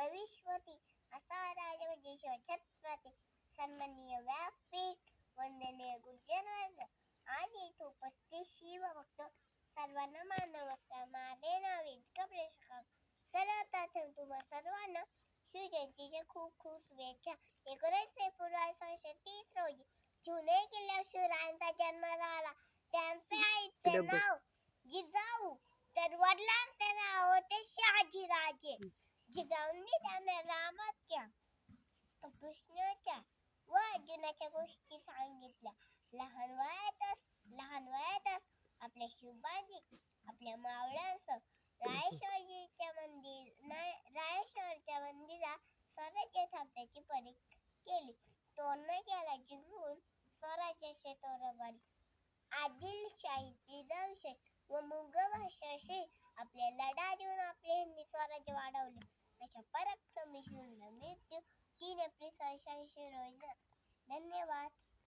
भविष्यवती असा राजा म्हणजे शिवछत्रपती सन्माननीय व्यासपीठ वंदनीय गुरुजनवर्ग आणि इथे उपस्थित शिवभक्त सर्वांना नमस्कार. माझे नाव वेदिका प्रेषक. सर्वप्रथम तुम्हा सर्वांना शिवजयंतीच्या खूप खूप शुभेच्छा. 19 फेब्रुवारी 1930 रोजी जुने किल्ल्यावर शिवरायांचा जन्म झाला. त्यांचे आईचे नाव जिजाऊ तर वडिलांचे नाव होते शहाजीराजे. जिजाऊंनी त्यांना रामाच्या, कृष्णाच्या व अर्जुनाच्या गोष्टी सांगितल्या. लहान वयातच आपल्या शिवबाजी आपल्या मावळ्यांसह रायेश्वरच्या मंदिरात स्वराज्य स्थापनेची परीक्षा केली. तोरणा जिंकून स्वराज्याचे तोरण आदिलशाही, निजामशाही व मुघल बादशाहाशी आपले लढा देऊन आपले हिंदवी स्वराज्य वाढवले. अशा पराक्रमी शूरांचा मृत्यू 3 एप्रिल 1980 रोजी. धन्यवाद.